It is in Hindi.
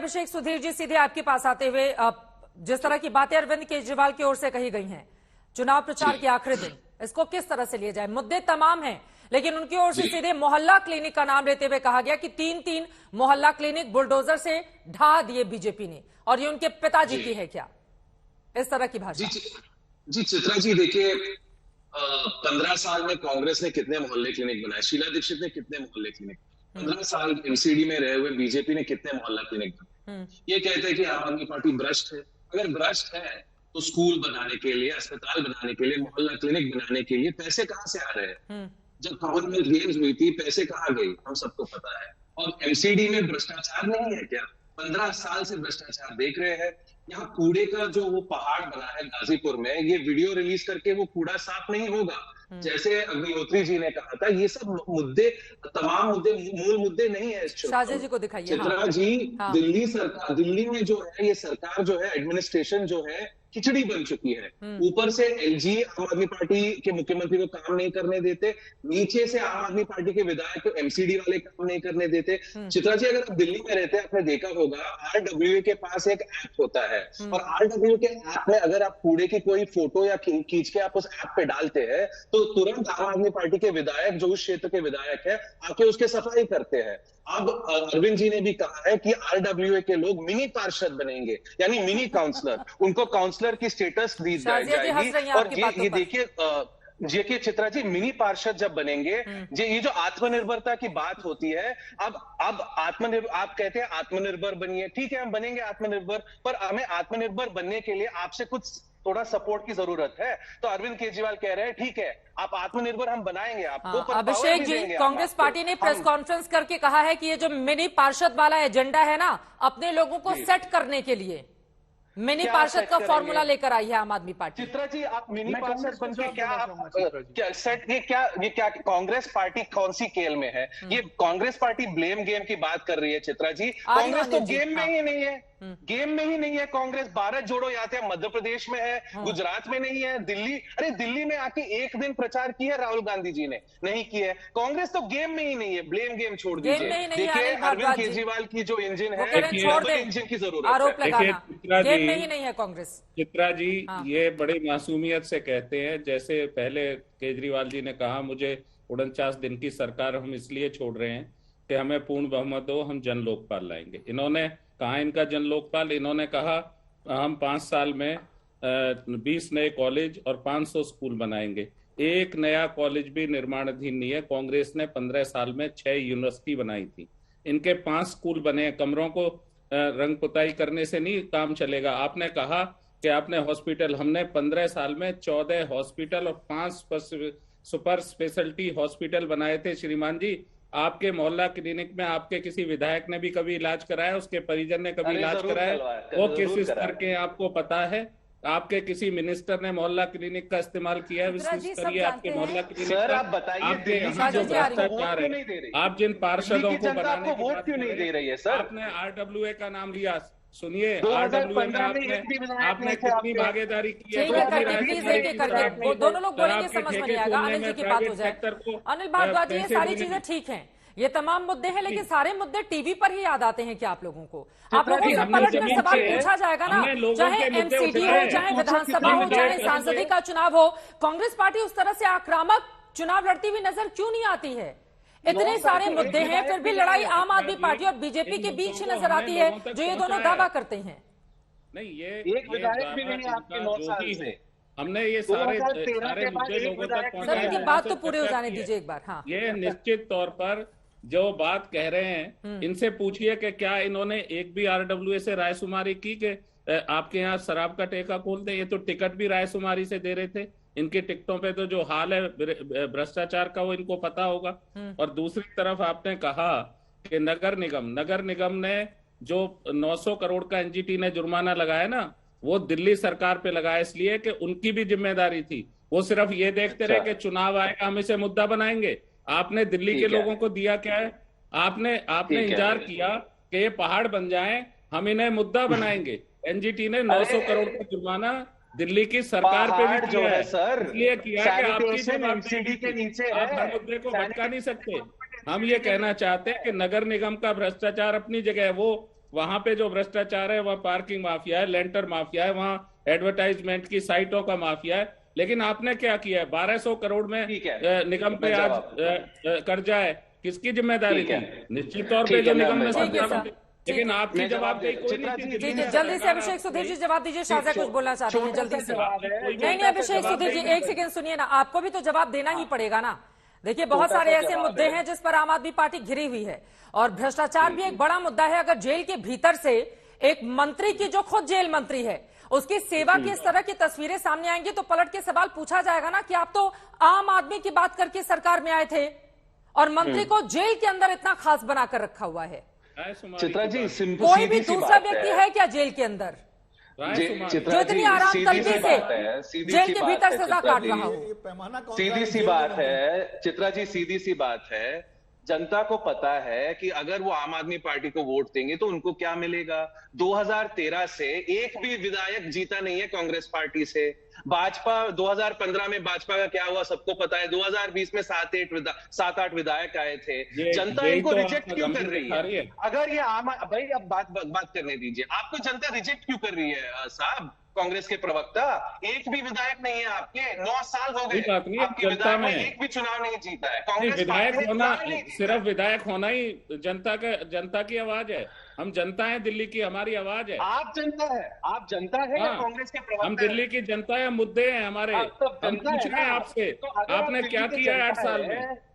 अभिषेक, सुधीर जी सीधे आपके पास आते हुए, जिस तरह की बातें अरविंद केजरीवाल की ओर से कही गई हैं चुनाव प्रचार के आखिरी दिन, इसको किस तरह से लिया जाए? मुद्दे तमाम हैं, लेकिन उनकी ओर से सीधे मोहल्ला क्लिनिक का नाम लेते हुए कहा गया कि 3-3 मोहल्ला क्लिनिक बुलडोजर से ढा दिए बीजेपी ने, और ये उनके पिताजी की है क्या? इस तरह की भाषा। जी चित्रा जी, देखिए 15 साल में कांग्रेस ने कितने मोहल्ले क्लिनिक बनाए, शीला दीक्षित ने कितने मोहल्ले क्लिनिक, 15 साल एमसीडी में रहे हुए बीजेपी ने कितने मोहल्ला क्लिनिक बनाए। ये कहते हैं कि आम आदमी पार्टी भ्रष्ट है। अगर भ्रष्ट है तो स्कूल बनाने के लिए, अस्पताल बनाने के लिए, मोहल्ला क्लिनिक बनाने के लिए पैसे कहां से आ रहे हैं? जब कॉमनवेल्थ गेम्स हुई थी, पैसे कहां गई हम सबको पता है। और एमसीडी में भ्रष्टाचार नहीं है क्या? 15 साल से भ्रष्टाचार देख रहे हैं। यहाँ कूड़े का जो वो पहाड़ बना है गाजीपुर में, ये वीडियो रिलीज करके वो कूड़ा साफ नहीं होगा। जैसे अग्निहोत्री जी ने कहा था, ये सब मुद्दे, तमाम मुद्दे मूल मुद्दे नहीं है। शाहजी जी को दिखाइए। चित्रा जी, दिल्ली सरकार, दिल्ली में जो है ये सरकार जो है, एडमिनिस्ट्रेशन जो है खिचड़ी बन चुकी है। ऊपर से एलजी आम आदमी पार्टी के मुख्यमंत्री को काम नहीं करने देते, नीचे से आम आदमी पार्टी के विधायक को एमसीडी वाले काम नहीं करने देते। चित्रा जी, अगर आप दिल्ली में रहते हैं, आपने देखा होगा आरडब्ल्यूए के पास एक ऐप होता है, और आरडब्ल्यूए के ऐप में अगर आप कूड़े की कोई फोटो या खींच के आप उस ऐप पे डालते हैं तो तुरंत आम आदमी पार्टी के विधायक, जो उस क्षेत्र के विधायक है, आके उसके सफाई करते हैं। अब अरविंद जी ने भी कहा है कि आरडब्ल्यूए के लोग मिनी पार्षद बनेंगे, यानी मिनी काउंसलर, उनको काउंसलर की स्टेटस दी जाएगी। और ये देखिए चित्रा जी, मिनी पार्षद जब बनेंगे, ये जो आत्मनिर्भरता की बात होती है, अब आत्मनिर्भर, आप कहते हैं आत्मनिर्भर बनिए, ठीक है हम बनेंगे आत्मनिर्भर, पर हमें आत्मनिर्भर बनने के लिए आपसे कुछ थोड़ा सपोर्ट की जरूरत है। तो अरविंद केजरीवाल कह रहे हैं ठीक है, आप आत्मनिर्भर हम बनाएंगे आपको। अभिषेक जी, कांग्रेस पार्टी ने प्रेस कॉन्फ्रेंस करके कहा है कि ये जो मिनी पार्षद वाला एजेंडा है ना, अपने लोगों को सेट करने के लिए मिनी पार्षद का फॉर्मूला लेकर आई है आम आदमी पार्टी। चित्रा जी, आप मिनी पार्षद बन के क्या सेट, ये क्या कांग्रेस पार्टी कौन सी खेल में है? ये कांग्रेस पार्टी ब्लेम गेम की बात कर रही है चित्रा जी। कांग्रेस तो गेम में ही नहीं है, गेम में ही नहीं है कांग्रेस। भारत जोड़ो यात्रा मध्य प्रदेश में है, गुजरात में नहीं है, दिल्ली में आके एक दिन प्रचार की है राहुल गांधी जी ने, नहीं की है। कांग्रेस तो गेम में ही नहीं है, ब्लेम गेम छोड़ दीजिए। देखिए अरविंद केजरीवाल की जो इंजन है, इंजन की जरूरत आरोप लगाना, गेम में ही नहीं है कांग्रेस। चित्रा जी, ये बड़ी मासूमियत से कहते हैं, जैसे पहले केजरीवाल जी ने कहा मुझे 49 दिन की सरकार हम इसलिए छोड़ रहे हैं कि हमें पूर्ण बहुमत दो, हम जन लोकपाल लाएंगे। इन्होंने कहा इनका जन लोकपाल, इन्होंने कहा हम 5 साल में 20 नए कॉलेज और 500 स्कूल बनाएंगे। एक नया कॉलेज भी निर्माणाधीन नहीं है। कांग्रेस ने 15 साल में 6 यूनिवर्सिटी बनाई थी, इनके 5 स्कूल बने। कमरों को रंग पुताई करने से नहीं काम चलेगा। आपने कहा कि आपने हॉस्पिटल, हमने 15 साल में 14 हॉस्पिटल और 5 सुपर स्पेशलिटी हॉस्पिटल बनाए थे। श्रीमान जी, आपके मोहल्ला क्लिनिक में आपके किसी विधायक ने भी कभी इलाज कराया? उसके परिजन ने कभी इलाज कराया? वो किस स्तर के आपको पता है? आपके किसी मिनिस्टर ने मोहल्ला क्लिनिक का इस्तेमाल किया है? विशेष करिए आपके मोहल्ला क्लिनिक सर, आप बताइए, आपके यहाँ जो भ्रष्टाचार है, आप जिन पार्षदों को बनाने की वोट क्यों नहीं दे रही है? सर, आपने आरडब्ल्यूए का नाम लिया, सुनिए, आरडब्ल्यूए में आपने कितनी भागीदारी की है? वो दोनों लोग बोलेंगे, समझ में नहीं आएगा। अनिल जी की बात हो जाए। अनिल भारद्वाज, ये सारी चीजें ठीक हैं, ये तमाम मुद्दे हैं, लेकिन सारे मुद्दे टीवी पर ही याद आते हैं क्या आप लोगों को? आप लोगों से पलटकर सवाल पूछा जाएगा ना, चाहे एमसीडी हो, चाहे विधानसभा हो, चाहे सांसदीय का चुनाव हो, कांग्रेस पार्टी उस तरह से आक्रामक चुनाव लड़ती हुई नजर क्यों नहीं आती है? इतने सारे मुद्दे हैं, फिर भी लड़ाई आम आदमी पार्टी और बीजेपी के बीच नजर आती है, जो ये दोनों दावा करते हैं। नहीं, ये एक विधायक भी नहीं आपके 9 साल से। हमने ये सारे मुद्दे लोगों तक पहुंचाए। बात तो पूरे हो जाने दीजिए एक बार। हाँ, ये निश्चित तौर पर जो बात कह रहे हैं, इनसे पूछिए कि क्या इन्होंने एक भी आरडब्ल्यूए से रायशुमारी की कि आपके यहाँ शराब का ठेका खोल दे? ये तो टिकट भी रायशुमारी से दे रहे थे। इनके टिकटों पे तो जो हाल है भ्रष्टाचार का, वो इनको पता होगा। और दूसरी तरफ आपने कहा कि नगर निगम ने जो 900 करोड़ का एनजीटी ने जुर्माना लगाया ना, वो दिल्ली सरकार पे लगाया, इसलिए कि उनकी भी जिम्मेदारी थी। वो सिर्फ ये देखते रहे कि चुनाव आएगा, हम इसे मुद्दा बनाएंगे। आपने दिल्ली के लोगों को दिया क्या है? आपने इंतजार किया कि ये पहाड़ बन जाएं, हम इन्हें मुद्दा बनाएंगे। एनजीटी ने 900 करोड़ का जुर्माना दिल्ली की सरकार पे भी किया है, सर, इसलिए किया कि आपकी एमसीडी के नीचे आप हर मुद्दे को भटका नहीं सकते। हम ये कहना चाहते हैं कि नगर निगम का भ्रष्टाचार अपनी जगह है, वो वहां पे जो भ्रष्टाचार है वह पार्किंग माफिया है, लेंटर माफिया है, वहां एडवर्टाइजमेंट की साइटों का माफिया है। लेकिन आपने क्या किया है? 1200 करोड़ में निगम पे आज कर्जा है, किसकी जिम्मेदारी थी? निश्चित तौर पे जो निगम में लेकिन आपकी जवाबदेही कोई नहीं थी। जल्दी से अभिषेक सुधीर जी जवाब दीजिए। शाहजा कुछ बोलना चाहते हैं जल्दी से। नहीं अभिषेक सुधीर जी एक सेकंड सुनिए ना, आपको भी तो जवाब देना ही पड़ेगा ना। देखिए बहुत सारे ऐसे मुद्दे हैं जिस पर आम आदमी पार्टी घिरी हुई है और भ्रष्टाचार भी एक बड़ा मुद्दा है। अगर जेल के भीतर से एक मंत्री की जो खुद जेल मंत्री है उसकी सेवा की इस तरह की तस्वीरें सामने आएंगी तो पलट के सवाल पूछा जाएगा ना कि आप तो आम आदमी की बात करके सरकार में आए थे और मंत्री को जेल के अंदर इतना खास बनाकर रखा हुआ है। चित्रा जी कोई भी दूसरा व्यक्ति है क्या जेल के अंदर जो इतनी आराम तरीके से जेल के भीतर सजा काट रहा हो? सीधी सी बात है चित्रा जी, सीधी सी बात है। जनता को पता है कि अगर वो आम आदमी पार्टी को वोट देंगे तो उनको क्या मिलेगा। 2013 से एक भी विधायक जीता नहीं है कांग्रेस पार्टी से। भाजपा 2015 में भाजपा का क्या हुआ सबको पता है। 2020 में 7-8 विधायक आए थे। जनता इनको रिजेक्ट क्यों कर रही है? अगर ये भाई अब बात करने दीजिए। आपको जनता रिजेक्ट क्यों कर रही है साहब? कांग्रेस के प्रवक्ता, एक भी विधायक नहीं है आपके। 9 साल हो गए आपकी विधायक में एक भी चुनाव नहीं जीता है। कांग्रेस विधायक होना, सिर्फ विधायक होना ही जनता की आवाज है। हम जनता है, दिल्ली की हमारी आवाज है। आप जनता है या कांग्रेस के प्रवक्ता? हम दिल्ली की जनता है, मुद्दे हैं हमारे। हम पूछ रहे हैं आपसे, आपने क्या किया 8 साल में?